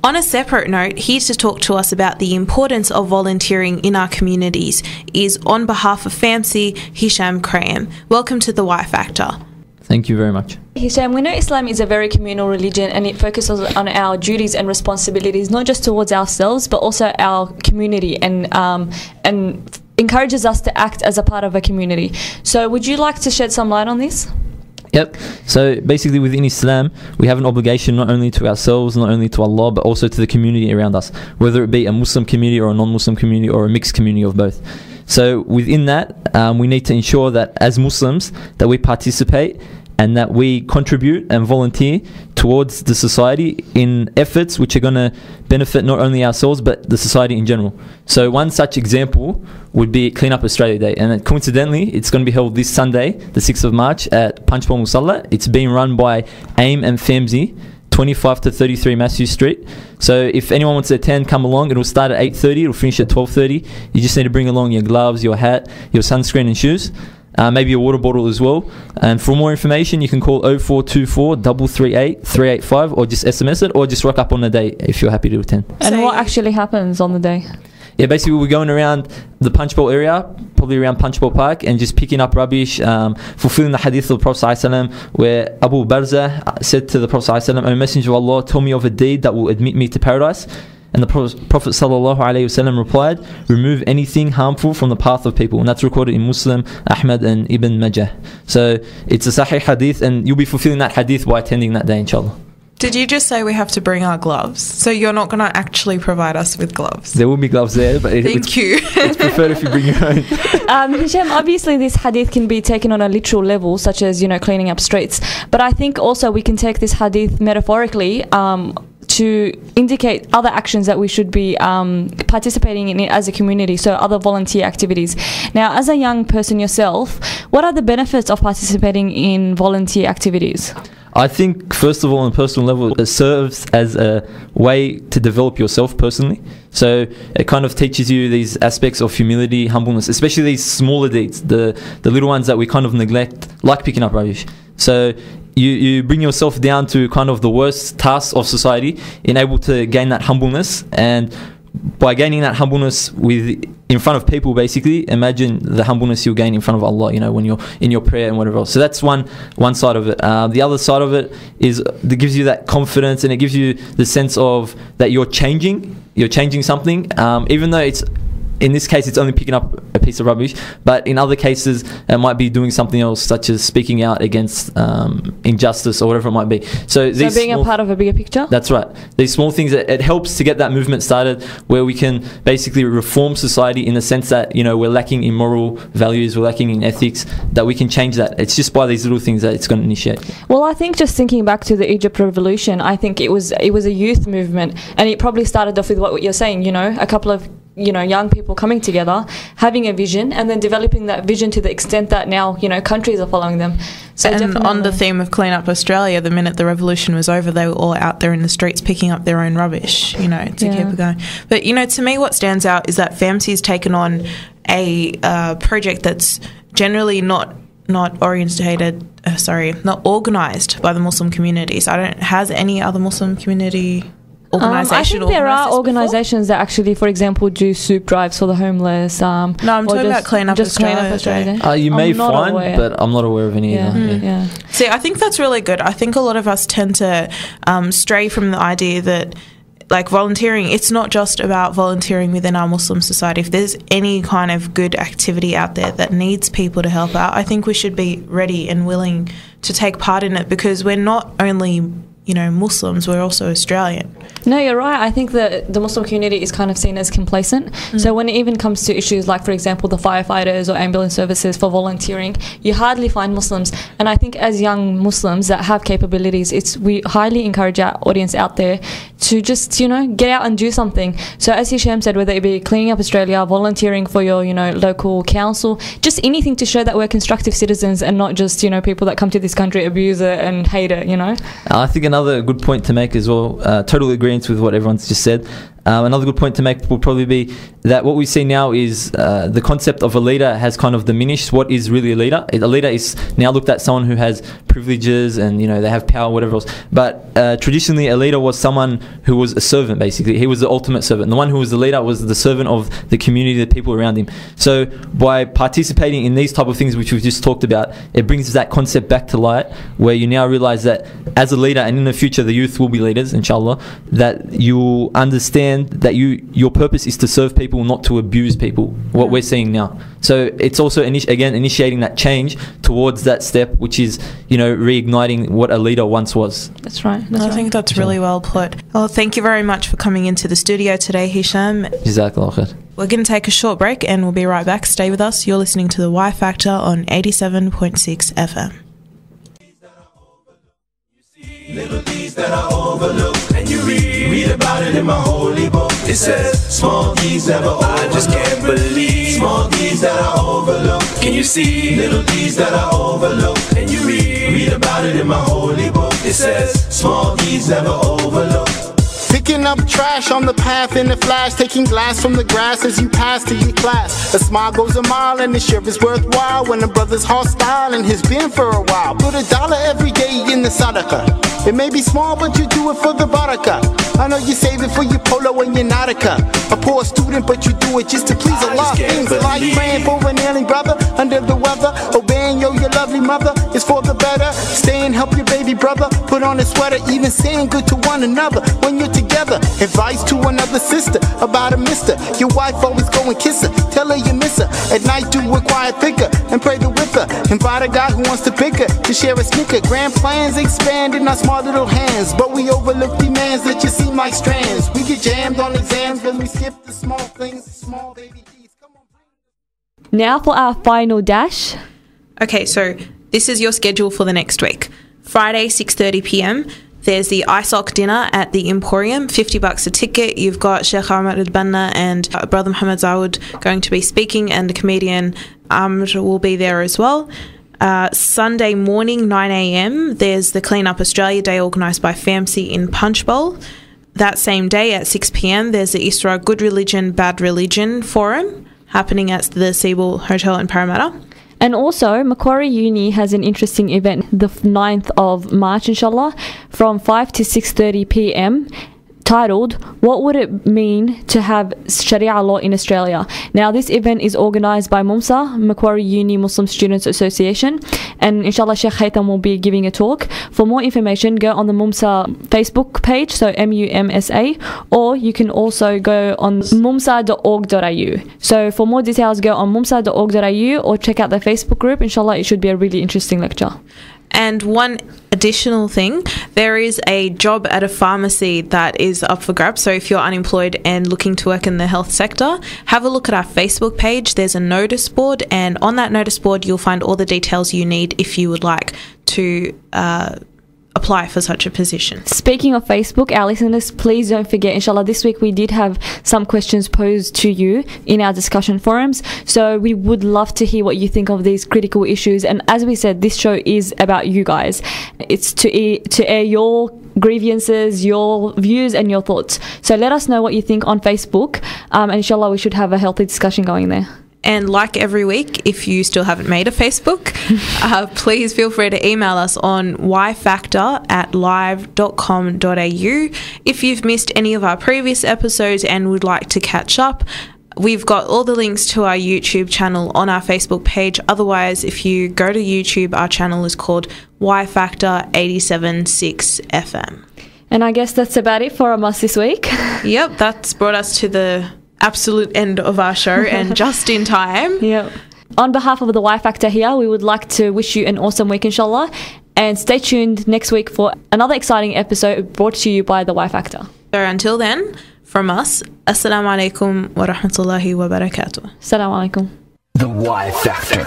On a separate note, here to talk to us about the importance of volunteering in our communities is, on behalf of FAMSY, Hisham Krayem. Welcome to The Y Factor. Thank you very much. Hisham, we know Islam is a very communal religion and it focuses on our duties and responsibilities, not just towards ourselves, but also our community and encourages us to act as a part of a community. So would you like to shed some light on this? Yep. So basically within Islam, we have an obligation not only to ourselves, not only to Allah, but also to the community around us, whether it be a Muslim community or a non-Muslim community or a mixed community of both. So within that, we need to ensure that as Muslims, that we participate and that we contribute and volunteer towards the society in efforts which are going to benefit not only ourselves but the society in general. So one such example would be Clean Up Australia Day, and coincidentally it's going to be held this Sunday, the 6th of March at Punchbowl Musalla. It's being run by AIM and FAMSY, 25 to 33 Matthew Street. So if anyone wants to attend, come along. It'll start at 8:30, it'll finish at 12:30. You just need to bring along your gloves, your hat, your sunscreen and shoes. Maybe a water bottle as well. And for more information, you can call 0424 338 385 or just SMS it, or just rock up on the day if you're happy to attend. And what actually happens on the day? Yeah, basically we're going around the Punchbowl area, probably around Punchbowl Park, and just picking up rubbish, fulfilling the hadith of the Prophet ﷺ, where Abu Barza said to the Prophet ﷺ, "O Messenger of Allah, tell me of a deed that will admit me to paradise." And the Prophet ﷺ replied, "Remove anything harmful from the path of people." And that's recorded in Muslim, Ahmad and Ibn Majah. So it's a sahih hadith, and you'll be fulfilling that hadith by attending that day, inshallah. Did you just say we have to bring our gloves? So you're not going to actually provide us with gloves? There will be gloves there, but Thank you. It's preferred if you bring your own. Hisham, obviously this hadith can be taken on a literal level, such as, cleaning up streets. But I think also we can take this hadith metaphorically, to indicate other actions that we should be participating in as a community, so other volunteer activities. Now, as a young person yourself, what are the benefits of participating in volunteer activities? I think, first of all, on a personal level, it serves as a way to develop yourself personally. So it kind of teaches you these aspects of humility, humbleness, especially these smaller deeds, the little ones that we kind of neglect, like picking up rubbish. So you bring yourself down to kind of the worst tasks of society, and able to gain that humbleness. And by gaining that humbleness in front of people, basically, imagine the humbleness you'll gain in front of Allah, when you're in your prayer and whatever else. So that's one side of it. The other side of it is that gives you that confidence, and it gives you the sense of that you're changing something, even though in this case it's only picking up a piece of rubbish, but in other cases it might be doing something else, such as speaking out against injustice or whatever it might be. So being a part of a bigger picture? That's right. These small things, it helps to get that movement started, where we can basically reform society in the sense that we're lacking in moral values, we're lacking in ethics, that we can change that. It's just by these little things that it's going to initiate. Well, I think just thinking back to the Egypt revolution, I think it was a youth movement, and it probably started off with what you're saying, a couple of young people coming together, having a vision, and then developing that vision to the extent that now, countries are following them. So and on the theme of Clean Up Australia, the minute the revolution was over, they were all out there in the streets picking up their own rubbish, to keep it going. But, to me what stands out is that FAMSY's taken on a project that's generally not organised by the Muslim communities. Has any other Muslim community I think there are organisations that actually, for example, do soup drives for the homeless. No, I'm talking about Clean Up Australia. You may find, but I'm not aware of any either. Yeah. See, I think that's really good. I think a lot of us tend to stray from the idea that, like, volunteering, it's not just about volunteering within our Muslim society. If there's any kind of good activity out there that needs people to help out, I think we should be ready and willing to take part in it, because we're not only Muslims, we're also Australian. No, you're right. I think that the Muslim community is kind of seen as complacent. So when it even comes to issues like, for example, the firefighters or ambulance services for volunteering, you hardly find Muslims. And I think as young Muslims that have capabilities, we highly encourage our audience out there to just, get out and do something. So as Hisham said, whether it be Cleaning Up Australia, volunteering for your, local council, just anything to show that we're constructive citizens and not just, people that come to this country, abuse it and hate it, I think another good point to make as well, totally agreeing with what everyone's just said, Another good point to make will probably be that what we see now is the concept of a leader has kind of diminished. What is really a leader? A leader is now looked at someone who has privileges and they have power, whatever else. But traditionally, a leader was someone who was a servant. Basically, he was the ultimate servant. And the one who was the leader was the servant of the community, the people around him. So by participating in these type of things which we've just talked about, it brings that concept back to light, where you now realize that as a leader, and in the future the youth will be leaders, inshallah, that you understand that your purpose is to serve people, not to abuse people, what we're seeing now. So it's also initiating that change towards that step, which is reigniting what a leader once was. That's right. I think that's really well put. Well, thank you very much for coming into the studio today, Hisham. Jazakallah khair. We're going to take a short break and we'll be right back. Stay with us. You're listening to The Y Factor on 87.6 FM. Little deeds that I overlook, and you read about it in my holy book. It says, small deeds never overlook. I just can't believe small deeds that I overlook. Can you see? Little deeds that I overlook, and you read about it in my holy book. It says, small deeds never overlook. Picking up trash on the path in a flash, taking glass from the grass as you pass to your class. A smile goes a mile and the sure is worthwhile when a brother's hostile and has been for a while. Put $1 every day in the sadaqah. It may be small, but you do it for the barakah. I know you save it for your polo and your nautica. A poor student, but you do it just to please Allah. Things like praying for an ailing brother under the weather, obeying your lovely mother is for the better. Stay and help your baby brother put on a sweater, even saying good to one another when you're together. Advice to another sister about a mister. Your wife always go and kiss her, tell her you miss her. At night do a quiet thicker and pray the with her. Invite a guy who wants to pick her to share a snicker. Grand plans expand in our small little hands, but we overlook demands that you seem like strands. We get jammed on exams when we skip the small things, small baby keys. Come on. Now for our final dash. Okay, so this is your schedule for the next week. Friday, 6:30 p.m. There's the ISOC dinner at the Emporium, $50 a ticket. You've got Sheikh Ahmed Al-Banna and Brother Muhammad Zawood going to be speaking, and the comedian Amr will be there as well. Sunday morning, 9 a.m, there's the Clean Up Australia Day organised by FAMSY in Punch Bowl. That same day at 6 p.m, there's the Isra Good Religion, Bad Religion Forum happening at the Siebel Hotel in Parramatta. And also, Macquarie Uni has an interesting event the 9th of March, inshallah, from 5 to 6:30 p.m, titled, What Would It Mean to Have Sharia Law in Australia? Now, this event is organised by MUMSA, Macquarie Uni Muslim Students Association, and inshallah Sheikh Hitham will be giving a talk. For more information, go on the MUMSA Facebook page, so MUMSA, or you can also go on mumsa.org.au. So for more details, go on mumsa.org.au or check out the Facebook group. Inshallah, it should be a really interesting lecture. And one additional thing, there is a job at a pharmacy that is up for grabs. So if you're unemployed and looking to work in the health sector, have a look at our Facebook page. There's a notice board, and on that notice board you'll find all the details you need if you would like to apply for such a position. Speaking of Facebook, our listeners, please don't forget, inshallah, this week we did have some questions posed to you in our discussion forums, so we would love to hear what you think of these critical issues. And as we said, this show is about you guys. It's to air your grievances, your views and your thoughts. So let us know what you think on Facebook, and inshallah we should have a healthy discussion going there. And like every week, if you still haven't made a Facebook, please feel free to email us on yfactor@live.com.au. If you've missed any of our previous episodes and would like to catch up, we've got all the links to our YouTube channel on our Facebook page. Otherwise, if you go to YouTube, our channel is called Y Factor 87.6 FM. And I guess that's about it for us this week. Yep, that's brought us to the absolute end of our show, and just in time. Yep. On behalf of the Y Factor here, we would like to wish you an awesome week, inshallah, and stay tuned next week for another exciting episode brought to you by the Y Factor. So until then, from us, Assalamu alaikum wa rahmatullahi wa barakatuh. Assalamu alaikum. The Y Factor.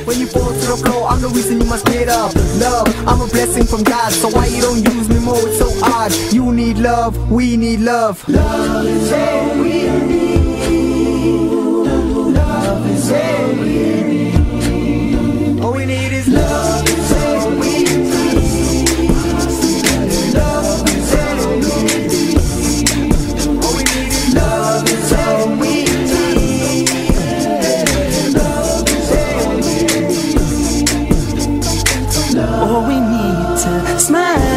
When you fall to the floor, I'm the reason you must get up. Love, I'm a blessing from God, so why you don't use me more? It's so odd. You need love, we need love. Love is all we need. Love is all we need. All we need is love. Is all we need. Love is all we need. to smile.